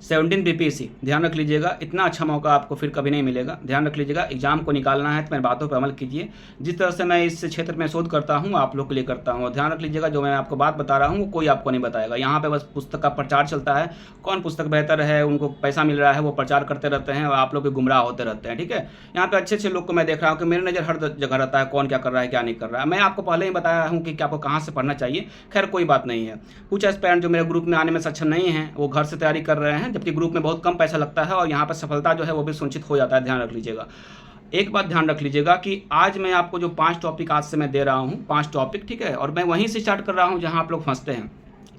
17 BPSC, ध्यान रख लीजिएगा, इतना अच्छा मौका आपको फिर कभी नहीं मिलेगा। ध्यान रख लीजिएगा, एग्जाम को निकालना है तो मेरी बातों पर अमल कीजिए। जिस तरह से मैं इस क्षेत्र में शोध करता हूँ आप लोग के लिए करता हूँ। ध्यान रख लीजिएगा, जो मैं आपको बात बता रहा हूँ वो कोई आपको नहीं बताएगा। यहाँ पे बस पुस्तक का प्रचार चलता है, कौन पुस्तक बेहतर है, उनको पैसा मिल रहा है, वो प्रचार करते रहते हैं और आप लोग गुमराह होते रहते हैं। ठीक है, यहाँ पे अच्छे अच्छे लोग को मैं देख रहा हूँ कि मेरी नज़र हर जगह रहता है, कौन क्या कर रहा है क्या नहीं कर रहा है। मैं आपको पहले ही बताया हूँ कि आपको कहाँ से पढ़ना चाहिए। खैर कोई बात नहीं है। कुछ एस्पिरेंट जो मेरे ग्रुप में आने में सक्षम नहीं है वो घर से तैयारी कर रहे हैं, जबकि ग्रुप में बहुत कम पैसा लगता है और यहाँ पर सफलता जो है वो भी सुनिश्चित हो जाता है। ध्यान रख लीजिएगा, एक बात ध्यान रख लीजिएगा कि आज मैं आपको जो 5 टॉपिक आज से मैं दे रहा हूँ, 5 टॉपिक, ठीक है, और मैं वहीं से स्टार्ट कर रहा हूँ जहाँ आप लोग फंसते हैं।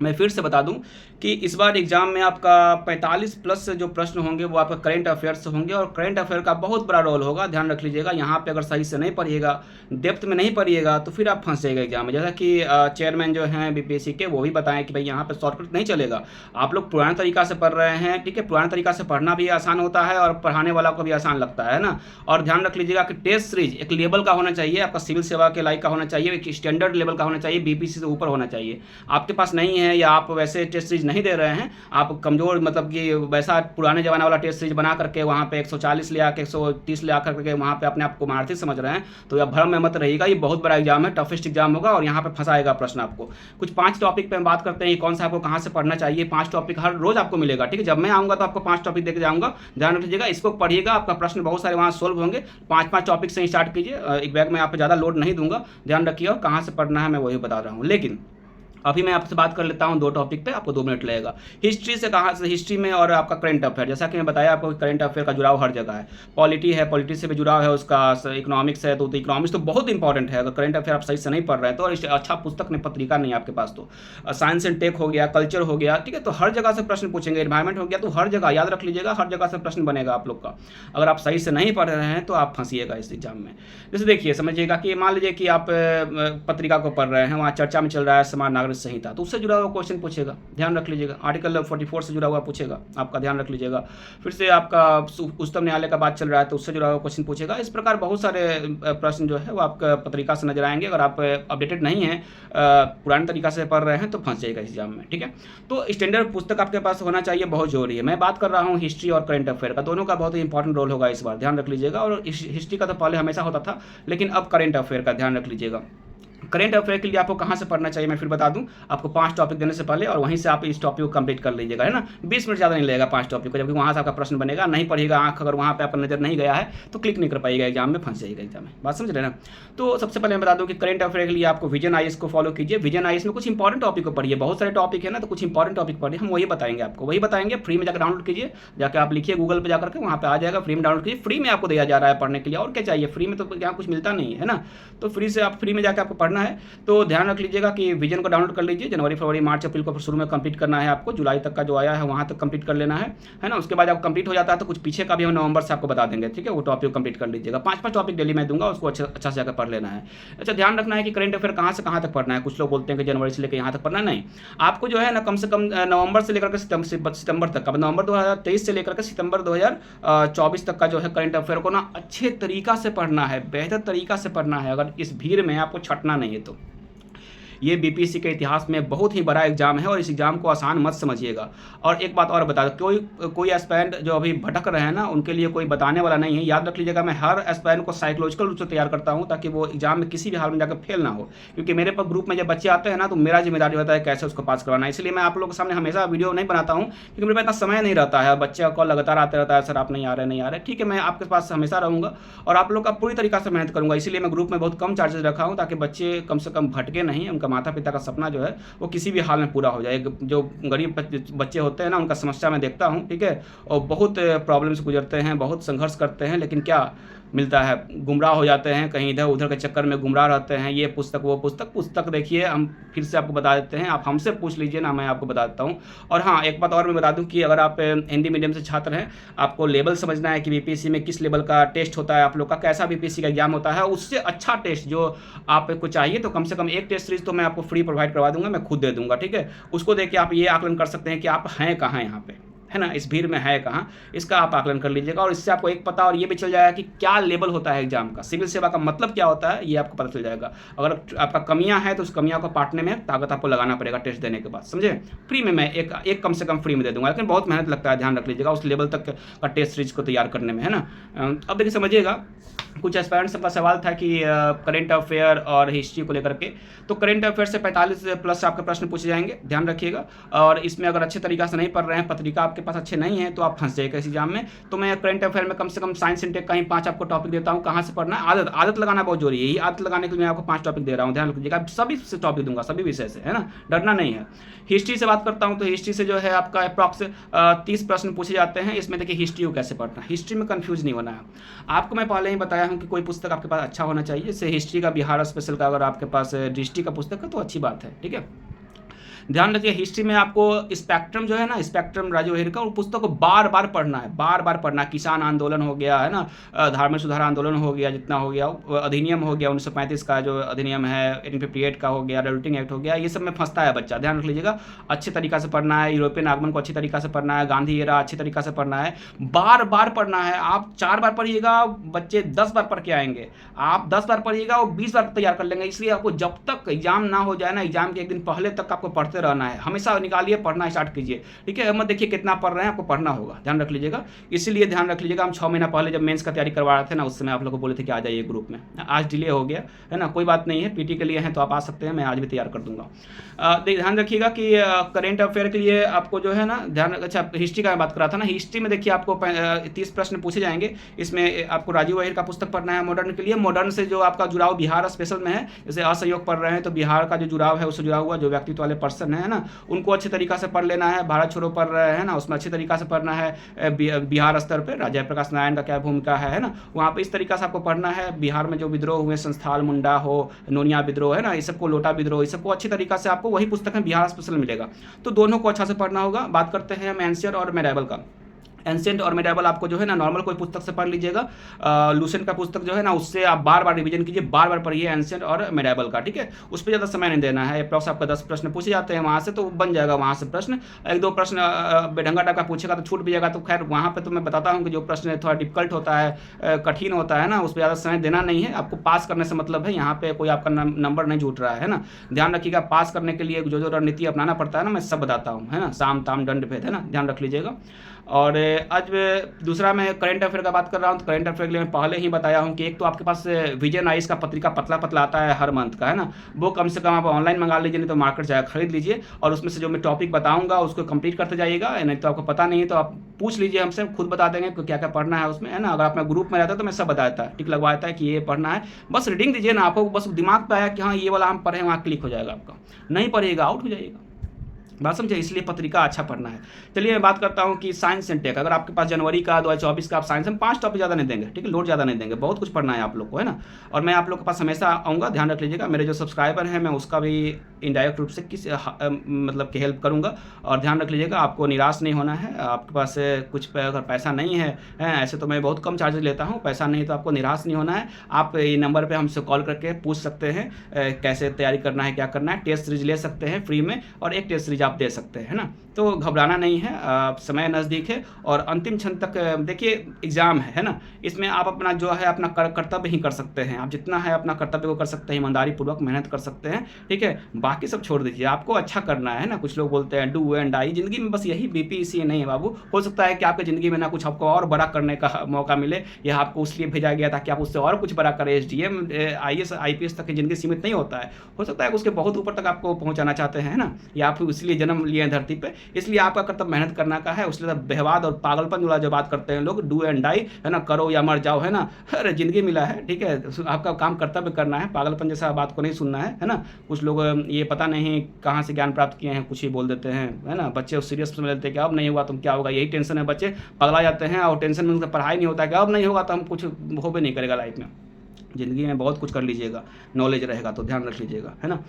मैं फिर से बता दूं कि इस बार एग्जाम में आपका 45 प्लस जो प्रश्न होंगे वो आपका करंट अफेयर से होंगे और करंट अफेयर का बहुत बड़ा रोल होगा। ध्यान रख लीजिएगा, यहाँ पे अगर सही से नहीं पढ़िएगा, डेप्थ में नहीं पढ़िएगा तो फिर आप फंस जाएगा एग्जाम में। जैसा कि चेयरमैन जो हैं बीपीएससी के वो भी बताएं कि भाई यहाँ पे शॉर्टकट नहीं चलेगा। आप लोग पुराने तरीका से पढ़ रहे हैं, ठीक है, पुराने तरीका से पढ़ना भी आसान होता है और पढ़ाने वाला को भी आसान लगता है ना। और ध्यान रख लीजिएगा कि टेस्ट सीरीज एक लेवल का होना चाहिए, आपका सिविल सेवा के लायक का होना चाहिए, एक स्टैंडर्ड लेवल का होना चाहिए, बीपीएससी से ऊपर होना चाहिए। आपके पास नहीं है या आप वैसे टेस्ट सीरीज नहीं दे रहे हैं, आप कमजोर मतलब कि वैसा पुराने जमाने वाला टेस्ट सीरीज बना करके वहाँ पे 140 ले आके 130 ले आकर के वहाँ पे अपने आप को महारथी समझ रहे हैं, तो यह भ्रम में मत रहिएगा। ये बहुत बड़ा एग्जाम है, टफेस्ट एग्जाम होगा और यहाँ पे फंसाएगा प्रश्न आपको। कुछ 5 टॉपिक पे हम बात करते हैं, कौन सा आपको कहाँ से पढ़ना चाहिए। 5 टॉपिक हर रोज आपको मिलेगा, ठीक है। जब मैं आऊँगा तो आपको 5 टॉपिक देकर जाऊँगा, ध्यान रख लीजिएगा, इसको पढ़िएगा, आपका प्रश्न बहुत सारे वहाँ सोल्व होंगे। 5-5 टॉपिक से स्टार्ट कीजिए, एक बैग में आप ज़्यादा लोड नहीं दूंगा। ध्यान रखिए, और कहाँ से पढ़ना है मैं वही बता रहा हूँ। लेकिन अभी मैं आपसे बात कर लेता हूं 2 टॉपिक पे, आपको 2 मिनट लगेगा। हिस्ट्री से कहाँ से, हिस्ट्री में और आपका करंट अफेयर, जैसा कि मैं बताया आपको करंट अफेयर का जुड़ाव हर जगह है। पॉलिटी है, पॉलिटी से भी जुड़ाव है उसका, इकोनॉमिक्स है तो इकोनॉमिक्स तो बहुत इंपॉर्टेंट है। अगर करंट अफेयर आप सही से नहीं पढ़ रहे हैं तो अच्छा पुस्तक नहीं, पत्रिका नहीं आपके पास तो। साइंस एंड टेक हो गया, कल्चर हो गया, ठीक है, तो हर जगह से प्रश्न पूछेंगे। एनवायरमेंट हो गया, तो हर जगह याद रख लीजिएगा, हर जगह से प्रश्न बनेगा आप लोग का। अगर आप सही से नहीं पढ़ रहे हैं तो आप फंसिएगा इस एग्जाम में। जैसे देखिए, समझिएगा कि मान लीजिए कि आप पत्रिका को पढ़ रहे हैं, वहाँ चर्चा में चल रहा है समान नागरिक संहिता, तो उससे जुड़ा हुआ क्वेश्चन पूछेगा। ध्यान रख लीजिएगा, आर्टिकल 44 से जुड़ा हुआ पूछेगा आपका, ध्यान रख लीजिएगा। फिर से आपका उच्चतम न्यायालय का बात चल रहा है तो उससे जुड़ा हुआ क्वेश्चन पूछेगा। इस प्रकार बहुत सारे प्रश्न जो है वो आपका पत्रिका से नजर आएंगे। अगर आप अपडेटेड नहीं हैं, पुराने तरीका से पढ़ रहे हैं तो फंस जाएगा एग्जाम में, ठीक है। तो स्टैंडर्ड पुस्तक आपके पास होना चाहिए, बहुत जरूरी है। मैं बात कर रहा हूँ हिस्ट्री और करंट अफेयर का, दोनों का बहुत ही इंपॉर्टेंट रोल होगा इस बार, ध्यान रख लीजिएगा। और हिस्ट्री का तो पहले हमेशा होता था, लेकिन अब करंट अफेयर का ध्यान रख लीजिएगा। करंट अफेयर के लिए आपको कहाँ से पढ़ना चाहिए मैं फिर बता दूं आपको 5 टॉपिक देने से पहले, और वहीं से आप इस टॉपिक को कंप्लीट कर लीजिएगा, है ना। 20 मिनट ज़्यादा नहीं लगेगा 5 टॉपिक को, जबकि वहाँ से आपका प्रश्न बनेगा। नहीं पढ़िएगा, आँख अगर वहाँ पे आपका नजर नहीं गया है तो क्लिक नहीं कर पाइएगा एग्जाम में, फंस जाइएगा एग्जाम में। बात समझ रहे ना। तो सबसे पहले मैं बता दूँ कि करंट अफेयर के लिए आपको विजन आईएएस को फॉलो कीजिए। विजन आईएएस में कुछ इंपॉर्टेंट टॉपिक को पढ़िए, बहुत सारे टॉपिक है ना, तो कुछ इंपॉर्टेंट टॉपिक पढ़िए, हम वही बताएंगे आपको, वही बताएंगे। फ्री में जाकर डाउनलोड कीजिए, जाकर आप लिखिए गूगल पर जाकर के, वहाँ पे आ जाएगा, फ्री में डाउनलोड कीजिए। फ्री में आपको दिया जा रहा है पढ़ने के लिए, और क्या चाहिए, फ्री में तो यहाँ कुछ मिलता नहीं है ना। तो फ्री से आप फ्री में जाकर आपको पढ़ना है। तो ध्यान रख लीजिएगा कि विजन को डाउनलोड कर लीजिए। जनवरी फरवरी मार्च अप्रैल को शुरू में कंप्लीट करना है आपको, जुलाई तक का जो आया है वहाँ तक कंप्लीट कर लेना है ना। उसके बाद जब कंप्लीट हो जाता है तो कुछ पीछे का भी हम नवंबर से आपको बता देंगे, ठीक है। वो टॉपिक कंप्लीट कर लीजिएगा। 5-5 टॉपिक डेली मैं दूंगा, उसको अच्छा से जाकर पढ़ लेना है। अच्छा, ध्यान रखना है कि करंट अफेयर कहाँ से कहाँ तक पढ़ना है। कुछ लोग बोलते हैं कि जनवरी से लेकर यहाँ तक पढ़ना, नहीं, आपको जो है ना कम से कम नवंबर से लेकर के सितंबर तक, अब नवंबर 2023 से लेकर के सितंबर 2024 तक का जो है करंट अफेयर को ना अच्छे तरीका से पढ़ना है, बेहतर तरीका से पढ़ना है। अगर इस भीड़ में आपको छटना नहीं है तो ये बीपीएससी के इतिहास में बहुत ही बड़ा एग्जाम है और इस एग्जाम को आसान मत समझिएगा। और एक बात और बता दो, कोई एस्पायरेंट जो अभी भटक रहे हैं ना, उनके लिए कोई बताने वाला नहीं है। याद रख लीजिएगा, मैं हर एस्पायरेंट को साइकोलॉजिकल रूप से तैयार करता हूँ ताकि वो एग्जाम में किसी भी हाल में जाकर फेल ना हो। क्योंकि मेरे पास ग्रुप में जब बच्चे आते हैं ना तो मेरा जिम्मेदारी होता है कैसे उसको पास करवाना है। इसलिए मैं आप लोगों के सामने हमेशा वीडियो नहीं बनाता हूँ, क्योंकि मेरे पास इतना समय नहीं रहता है। बच्चे का कॉल लगातार आते रहता है, सर आप नहीं आ रहे, नहीं आ रहे, ठीक है। मैं आपके पास हमेशा रहूँगा और आप लोग का पूरी तरीका से मेहनत करूँगा। इसीलिए मैं ग्रुप में बहुत कम चार्जेस रखा हूँ ताकि बच्चे कम से कम भटके नहीं, उनका माता पिता का सपना जो है वो किसी भी हाल में पूरा हो जाए। जो गरीब बच्चे होते हैं ना, उनका समस्या मैं देखता हूँ, ठीक है, और बहुत प्रॉब्लम से गुजरते हैं, बहुत संघर्ष करते हैं, लेकिन क्या मिलता है, गुमराह हो जाते हैं, कहीं इधर उधर के चक्कर में गुमराह रहते हैं। ये पुस्तक वो पुस्तक देखिए, हम फिर से आपको बता देते हैं, आप हमसे पूछ लीजिए ना, मैं आपको बता देता हूँ। और हाँ, एक बात और मैं बता दूँ कि अगर आप हिंदी मीडियम से छात्र हैं, आपको लेवल समझना है कि बीपीएससी में किस लेवल का टेस्ट होता है, आप लोग का कैसा बीपीएससी का एग्जाम होता है, उससे अच्छा टेस्ट जो आपको चाहिए तो कम से कम एक टेस्ट सीरीज तो मैं आपको फ्री प्रोवाइड करवा दूंगा, मैं खुद दे दूंगा, ठीक है। उसको देख के आप ये आकलन कर सकते हैं कि आप हैं कहाँ यहाँ पे। है ना, इस भीड़ में है कहाँ, इसका आप आकलन कर लीजिएगा। और इससे आपको एक पता और ये भी चल जाएगा कि क्या लेवल होता है एग्जाम का, सिविल सेवा का मतलब क्या होता है, ये आपको पता चल जाएगा। अगर आपका कमियां हैं तो उस कमियां को पाटने में ताकत आपको लगाना पड़ेगा टेस्ट देने के बाद, समझे। फ्री में मैं एक कम से कम फ्री में दे दूंगा, लेकिन बहुत मेहनत लगता है, ध्यान रख लीजिएगा उस लेवल तक का टेस्ट सीरीज को तैयार करने में, है ना। अब देखिए समझिएगा, कुछ एस्पायरेंट्स का सवाल था कि करंट अफेयर और हिस्ट्री को लेकर के, तो करंट अफेयर से 45 प्लस आपके प्रश्न पूछे जाएंगे, ध्यान रखिएगा। और इसमें अगर अच्छे तरीका से नहीं पढ़ रहे हैं, पत्रिका आपके पास अच्छे नहीं है, तो आप फंस जाएगा इस एग्जाम में। तो मैं करंट अफेयर में कम से कम साइंस इंटेक का ही 5 आपको टॉपिक देता हूँ, कहाँ से पढ़ना है, आदत लगाना बहुत जरूरी है, यही आदत लगाने के लिए मैं आपको 5 टॉपिक दे रहा हूँ, ध्यान रखिएगा। सभी से टॉपिक दूंगा, सभी विषय से, है ना, डरना नहीं है। हिस्ट्री से बात करता हूँ, तो हिस्ट्री से जो है आपका अप्रॉक्स 30 प्रश्न पूछे जाते हैं। इसमें देखिए हिस्ट्री को कैसे पढ़ना है, हिस्ट्री में कंफ्यूज नहीं होना है। आपको मैं पहले ही बताया हूँ कि कोई पुस्तक आपके पास अच्छा होना चाहिए। जैसे हिस्ट्री का बिहार स्पेशल का अगर आपके पास दृष्टि का पुस्तक है तो अच्छी बात है, ठीक है। ध्यान रखिए, हिस्ट्री में आपको स्पेक्ट्रम जो है ना, स्पेक्ट्रम राजू अहिर का, उस पुस्तक को बार बार पढ़ना है, बार बार पढ़ना। किसान आंदोलन हो गया, है ना, धार्मिक सुधार आंदोलन हो गया, जितना हो गया, अधिनियम हो गया 1935 का जो अधिनियम है, 1858 का हो गया, रेगुलेटिंग एक्ट हो गया, ये सब में फंसता है बच्चा, ध्यान रख लीजिएगा। अच्छे तरीका से पढ़ना है, यूरोपियन आगमन को अच्छी तरीका से पढ़ना है, गांधी एरा अच्छी तरीका से पढ़ना है, बार बार पढ़ना है। आप 4 बार पढ़िएगा, बच्चे 10 बार पढ़ के आएंगे। आप 10 बार पढ़िएगा, वो 20 बार तैयार कर लेंगे। इसलिए आपको जब तक एग्जाम ना हो जाए ना, एग्जाम के एक दिन पहले तक आपको पढ़ते रहना है, हमेशा निकालिए, पढ़ना स्टार्ट कीजिए, ठीक है। मत देखिए कितना पढ़ रहे हैं, आपको पढ़ना होगा, ध्यान रख लीजिएगा। इसीलिए ध्यान रख लीजिएगा, हम 6 महीना पहले जब मेंस का तैयारी करवा रहे थे ना, उस समय आप लोगों को बोले थे कि आ जाइए ग्रुप में। आज डिले हो गया, है ना, कोई बात नहीं है, पीटी के लिए हैं तो आप आ सकते हैं, मैं आज भी तैयार कर दूंगा। ध्यान रखिएगा कि करेंट अफेयर के लिए आपको जो है ना ध्यान, अच्छा हिस्ट्री का मैं बात कर रहा था ना, हिस्ट्री में देखिए आपको 30 प्रश्न पूछे जाएंगे। इसमें आपको राजीव अहिर का पुस्तक पढ़ना है मॉडर्न के लिए। मॉडर्न से जो आपका जुड़ाव बिहार स्पेशल में है, जैसे असहयोग पढ़ रहे हैं तो बिहार का जो जुड़ाव है, उससे जुड़ा हुआ जो व्यक्तित्व वाले पर्सन है ना, उनको अच्छे तरीका से पढ़ लेना है। भारत छोड़ो पढ़ रहे हैं ना, उसमें अच्छी तरीका से पढ़ना है। बिहार स्तर पे राजा प्रकाश नारायण का क्या भूमिका है ना, वहाँ पे इस तरीका से आपको पढ़ना है। बिहार में जो विद्रोह हुए, संस्थाल मुंडा हो, नोनिया विद्रोह, है ना, ये सबको, लोटा विद्रोह, ये सबको अच्छी तरीका से आपको वही पुस्तक में बिहार स्पेशल मिलेगा। तो दोनों को अच्छा से पढ़ना होगा। बात करते हैं हम एंशिएंट और मेडाइवल का। एंशिएंट और मेडाइवल आपको जो है ना नॉर्मल कोई पुस्तक से पढ़ लीजिएगा, लूसेंट का पुस्तक जो है ना, उससे आप बार बार रिवीजन कीजिए, बार बार पढ़िए एंशिएंट और मेडाइवल का, ठीक है। उस पर ज़्यादा समय नहीं देना है। अप्रॉक्स आपका 10 प्रश्न पूछे जाते हैं वहाँ से, तो बन जाएगा वहाँ से प्रश्न। 1-2 प्रश्न बेढंगा टाइप का पूछेगा तो छूट भी जाएगा, तो खैर वहाँ पर तो मैं बताता हूँ कि जो प्रश्न थोड़ा डिफिकल्ट होता है, कठिन होता है ना, उस पर ज़्यादा समय देना नहीं है। आपको पास करने से मतलब है, यहाँ पे कोई आपका नंबर नहीं जुट रहा है ना। ध्यान रखिएगा, पास करने के लिए जो रणनीति अपनाना पड़ता है ना, मैं सब बताता हूँ, है ना, साम ताम दंड भेद, है ना, ध्यान रख लीजिएगा। और आज दूसरा मैं करंट अफेयर का बात कर रहा हूँ, तो करंट अफेयर के लिए मैं पहले ही बताया हूँ कि एक तो आपके पास विजय नाइस का पत्रिका पतला पतला आता है हर मंथ का, है ना, वो कम से कम आप ऑनलाइन मंगा लीजिए, नहीं तो मार्केट जाकर खरीद लीजिए। और उसमें से जो मैं टॉपिक बताऊँगा उसको कंप्लीट करते जाइएगा, नहीं तो आपको पता नहीं है तो आप पूछ लीजिए हमसे, खुद बता देंगे क्या क्या पढ़ना है उसमें, है ना। अगर आप मैं ग्रुप में रहता तो मैं सब बताया था, टिक लगवाया था कि ये पढ़ना है, बस रीडिंग दीजिए ना, आपको बस दिमाग पे आया कि हाँ ये वाला हम पढ़े, वहाँ क्लिक हो जाएगा आपका, नहीं पढ़िएगा आउट हो जाइएगा, बात समझे। इसलिए पत्रिका अच्छा पढ़ना है। चलिए मैं बात करता हूँ कि साइंस एंड टेक, अगर आपके पास जनवरी का 2024 का आप साइंस में 5 टॉपिक ज़्यादा नहीं देंगे, ठीक है, लोड ज़्यादा नहीं देंगे, बहुत कुछ पढ़ना है आप लोग को, है ना। और मैं आप लोग के पास हमेशा आऊँगा, ध्यान रख लीजिएगा। मेरे जो सब्सक्राइबर हैं मैं उसका भी इनडायरेक्ट रूप से मतलब कि हेल्प करूँगा। और ध्यान रख लीजिएगा, आपको निराश नहीं होना है। आपके पास कुछ अगर पैसा नहीं है, ऐसे तो मैं बहुत कम चार्जेस लेता हूँ, पैसा नहीं तो आपको निराश नहीं होना है। आप ये नंबर पर हमसे कॉल करके पूछ सकते हैं कैसे तैयारी करना है, क्या करना है। टेस्ट सीरीज ले सकते हैं फ्री में, और एक टेस्ट सीरीज आप दे सकते हैं, है ना। तो घबराना नहीं है, समय नज़दीक है और अंतिम क्षण तक देखिए एग्ज़ाम है ना। इसमें आप अपना जो है अपना कर्तव्य ही कर सकते हैं, आप जितना है अपना कर्तव्य को कर सकते हैं, ईमानदारी पूर्वक मेहनत कर सकते हैं, ठीक है। बाकी सब छोड़ दीजिए, आपको अच्छा करना है ना। कुछ लोग बोलते हैं डू एंड डाई, ज़िंदगी में बस यही BPC नहीं है बाबू। हो सकता है कि आपकी ज़िंदगी में ना कुछ आपको और बड़ा करने का मौका मिले, या आपको उसलिए भेजा गया ताकि आप उससे और कुछ बड़ा करें। SDM IAS IPS तक की ज़िंदगी सीमित नहीं होता है, हो सकता है कि उसके बहुत ऊपर तक आपको पहुँचाना चाहते हैं ना, या आप इसलिए जन्म लिए हैं धरती पर, इसलिए आपका कर्तव्य मेहनत करना का है। उसलिए बहवाद और पागलपन वाला जो बात करते हैं लोग, डू एंड डाई, है ना, करो या मर जाओ, है ना। अरे जिंदगी मिला है, ठीक है, आपका काम कर्तव्य करना है, पागलपन जैसा बात को नहीं सुनना है ना। कुछ लोग ये पता नहीं कहाँ से ज्ञान प्राप्त किए हैं, कुछ ही बोल देते हैं, है ना। बच्चे सीरियस समझ लेते हैं कि अब नहीं हुआ तो क्या होगा, यही टेंशन है, बच्चे पगला जाते हैं और टेंशन में उनका पढ़ाई नहीं होता है कि अब नहीं होगा तो हम कुछ हो भी नहीं करेगा लाइफ में। ज़िंदगी में बहुत कुछ कर लीजिएगा, नॉलेज रहेगा तो, ध्यान रख लीजिएगा, है ना।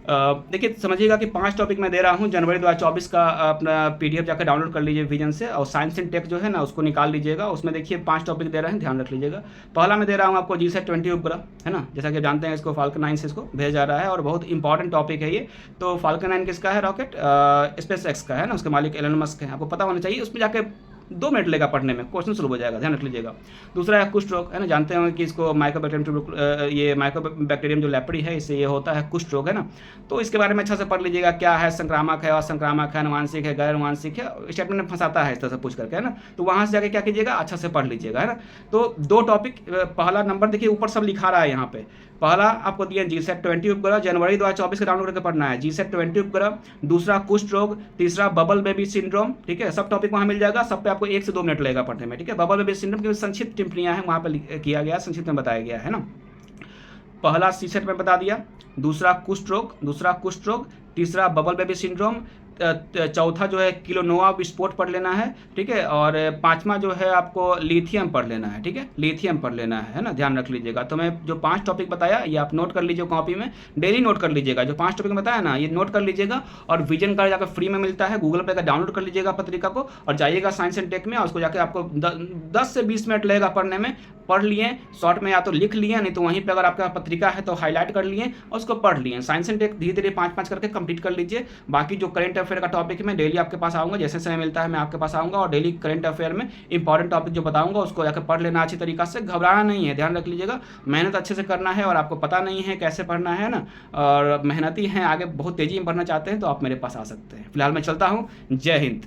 देखिए समझिएगा कि 5 टॉपिक मैं दे रहा हूँ जनवरी 2024 का। अपना पीडीएफ जाकर डाउनलोड कर लीजिए विजन से, और साइंस एंड टेक जो है ना उसको निकाल लीजिएगा। उसमें देखिए 5 टॉपिक दे रहे हैं, ध्यान रख लीजिएगा। पहला मैं दे रहा हूँ आपको जीसैट 20 उपग्रह, है ना, जैसा कि आप जानते हैं इसको फाल्कन 9 से इसको भेजा जा रहा है और बहुत इंपॉर्टेंट टॉपिक है ये। तो फाल्कन 9 किसका है रॉकेट? स्पेस एक्स का है ना, उसके मालिक एलन मस्क है, आपको पता होना चाहिए। उसमें जाके 2 मिनट लगेगा पढ़ने में, क्वेश्चन शुरू हो जाएगा, ध्यान रख लीजिएगा। दूसरा है कुष्ठ रोग, है ना, जानते होंगे कि इसको ये माइक्रोबैक्टीरियम जो लेप्री है इससे ये होता है कुष्ठ रोग, है ना। तो इसके बारे में अच्छा से पढ़ लीजिएगा, क्या है, संक्रामक है, असंक्रामक है, अनुवांशिक है, गैर अनुवांशिक है, स्टेटमेंट में फंसाता है इस तरह से पूछ करके, है ना। तो वहाँ से जाके क्या कीजिएगा, अच्छा से पढ़ लीजिएगा, है ना। तो 2 टॉपिक, पहला नंबर देखिए ऊपर सब लिखा रहा है यहाँ पे। पहला आपको दिया जीसैट 20 उपग्रह, जनवरी 2024 का डाउनलोड करके पढ़ना है, जीसैट 20 उपग्रह। दूसरा कुष्ठ रोग, तीसरा बबल बेबी सिंड्रोम, ठीक है। सब टॉपिक वहाँ मिल जाएगा, सब पे आपको 1 से 2 मिनट लगेगा पढ़ने में, ठीक है। बबल बेबी सिंड्रोम की संक्षिप्त टिप्पणियां हैं वहाँ पर किया गया, संक्षिप्त में बताया गया है ना। पहला सीसेट में बता दिया, दूसरा कुष्ठ रोग, तीसरा बबल बेबी सिंड्रोम, चौथा जो है किलोनोवा विस्फोट पढ़ लेना है, ठीक है। और 5वां जो है आपको लिथियम पढ़ लेना है, ठीक है, लिथियम पढ़ लेना है ना, ध्यान रख लीजिएगा। तो मैं जो 5 टॉपिक बताया ये आप नोट कर लीजिए कॉपी में, डेली नोट कर लीजिएगा। जो 5 टॉपिक बताया ना ये नोट कर लीजिएगा, और विजन कार्ड जाकर फ्री में मिलता है, गूगल पे का डाउनलोड कर लीजिएगा पत्रिका को, और जाइएगा साइंस एंड टेक में, और उसको जाकर आपको 10 से 20 मिनट लगेगा पढ़ने में। पढ़ लिए शॉर्ट में, या तो लिख लिए, नहीं तो वहीं पर अगर आपका पत्रिका है तो हाईलाइट कर लिए और उसको पढ़ लिए। साइंस एंड टेक धीरे धीरे 5-5 करके कंप्लीट कर लीजिए। बाकी जो करंट अफेयर का टॉपिक है मैं डेली आपके पास आऊँगा, जैसे समय मिलता है मैं आपके पास आऊँगा, और डेली करंट अफेयर में इंपॉर्टेंट टॉपिक जो बताऊँगा उसको जाकर पढ़ लेना अच्छी तरीका से। घबराना नहीं है, ध्यान रख लीजिएगा। मेहनत अच्छे से करना है, और आपको पता नहीं है कैसे पढ़ना है ना, और मेहनती हैं, आगे बहुत तेज़ी में पढ़ना चाहते हैं तो आप मेरे पास आ सकते हैं। फिलहाल मैं चलता हूँ, जय हिंद।